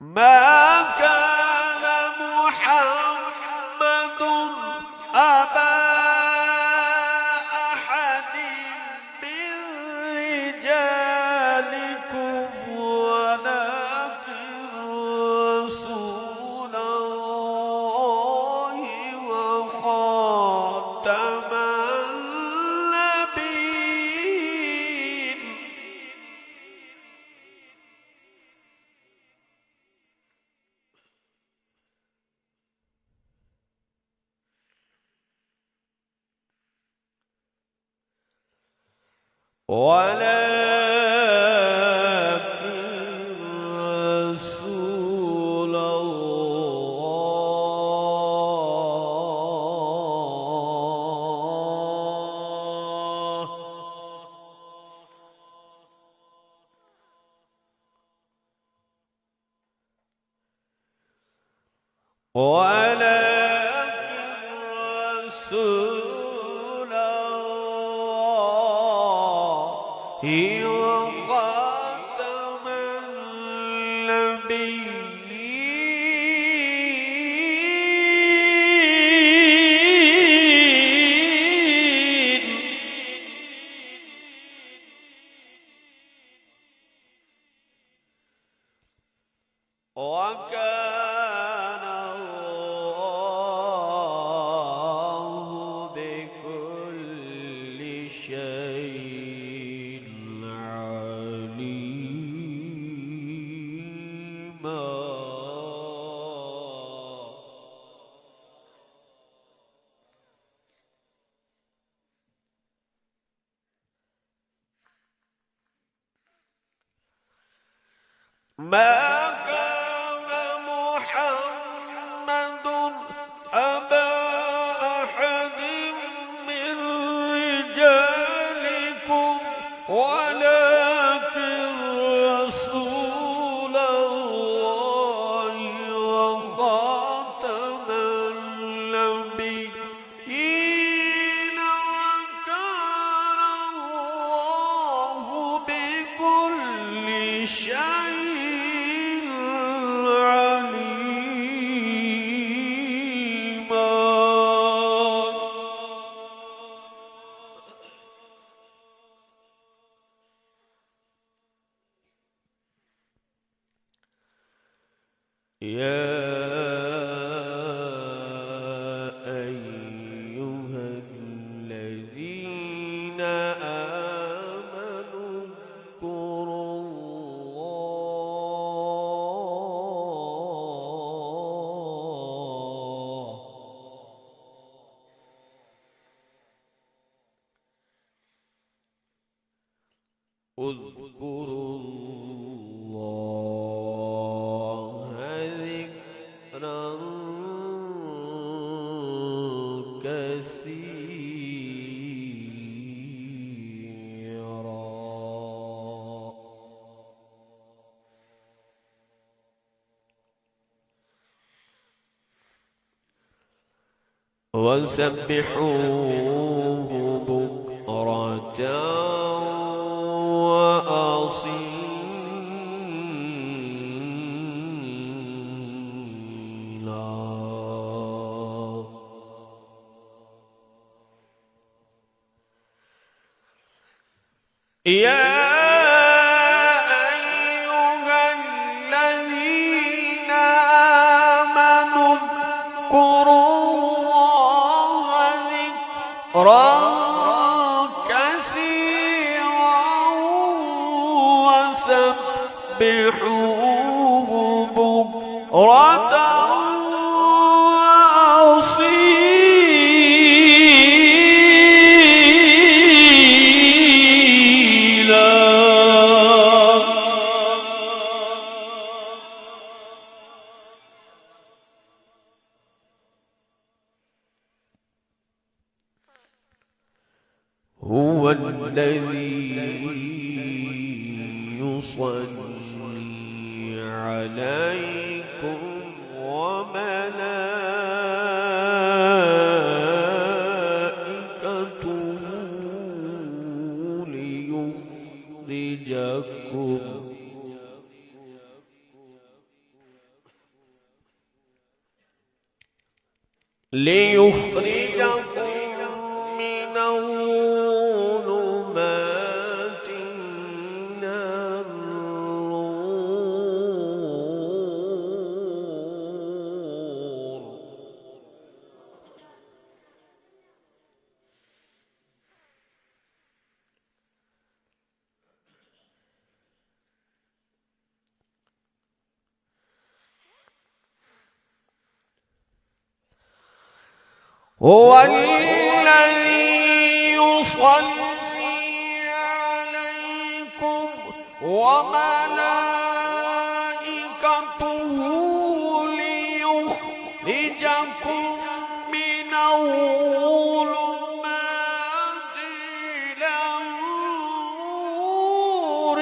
ما كان محمد أبا أحد من رجالكم ولكن رسول الله وخاتم النبيين. ولكن رسول الله وخاتم النبيين. وكان الله بكل شيء عليما. ما كان محمد أبا أحد من رجالكم ولكن رسول الله وخاتم النبيين. وكان الله بكل شيء يا أيها الذين آمنوا اذكروا الله ذكرا كثيرا. وسبحوه بكرة وأصيلا. يا أيها الذين آمنوا اذكروا الله ذكرا كثيرا وسبحوه بكرة هو الذي يصلي عليكم وملائكته ليخرجكم ليخرجكم من الظلمات إلى النور. هو الذي يصلي عليكم وملائكته ليخرجكم من الظلمات إلى النور،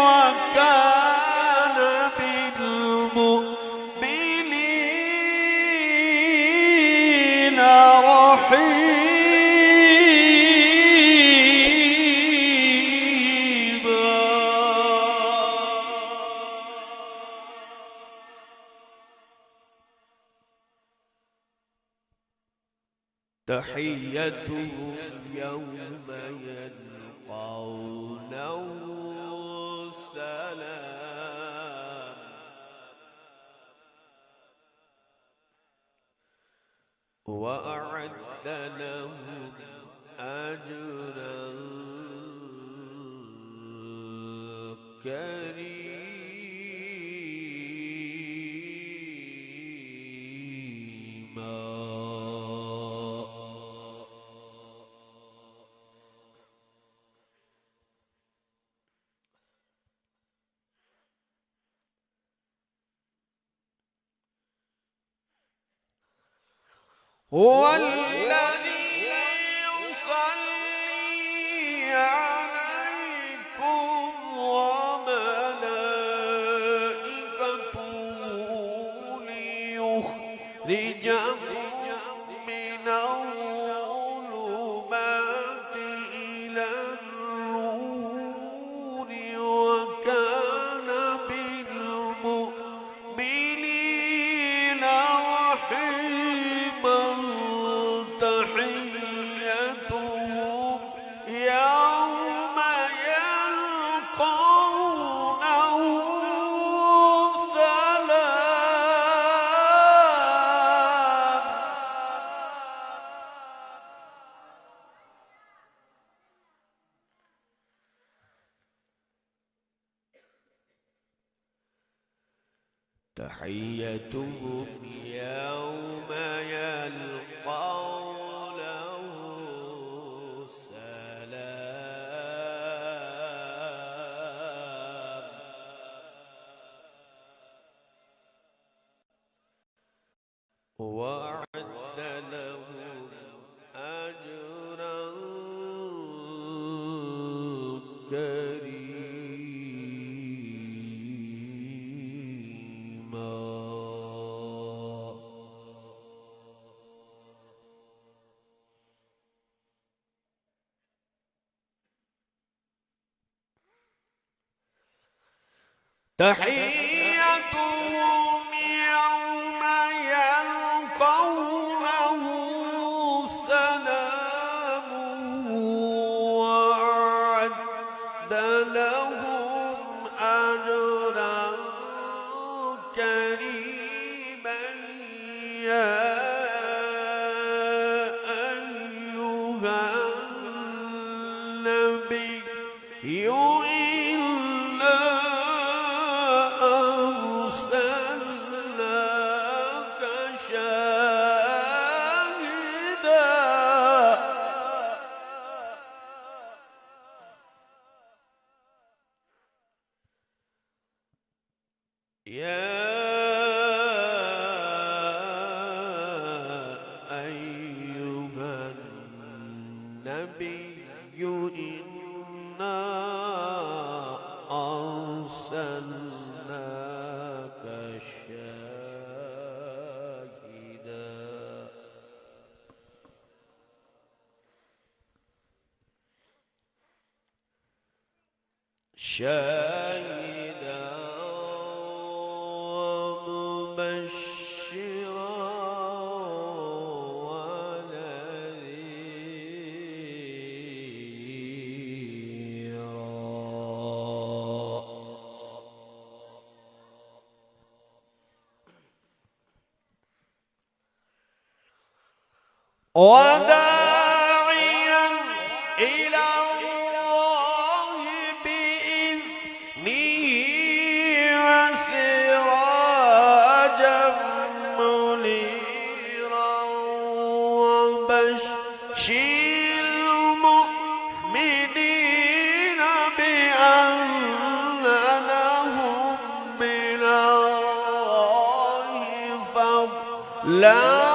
وكان بالمؤمنين رحيما. تحيتهم يوم يلقونه سلام، وأعد لهم أجرا كريما. هو الذي يصلي عليكم وملائكته ليخرجكم من الظلمات إلى النور، وكان بالمؤمنين رحيما. تحيتهم يوم يلقونه سلام، تحيتهم يوم يلقونه سلام، وأعد لهم أجرا كريما. تحيتهم يوم يلقونه سلام، وأعد لهم أجرا كريما. يا أيها النبي إنا أرسلناك شاهدا يا أيها النبي إنا أرسلناك شاهدا ومبشرا وداعيا إلى الله بإذنه وسراجا منيرا وبشر المؤمنين بأن لهم من الله فضلا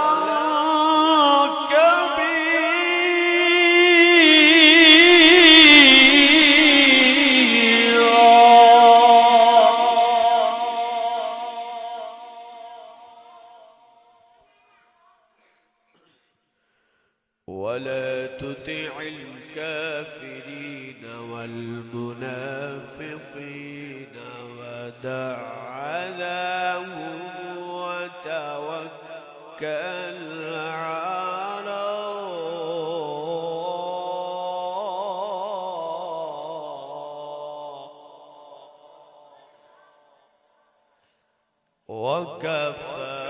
ولا تطع الكافرين والمنافقين ودع أذاهم وتوكل على الله وكفى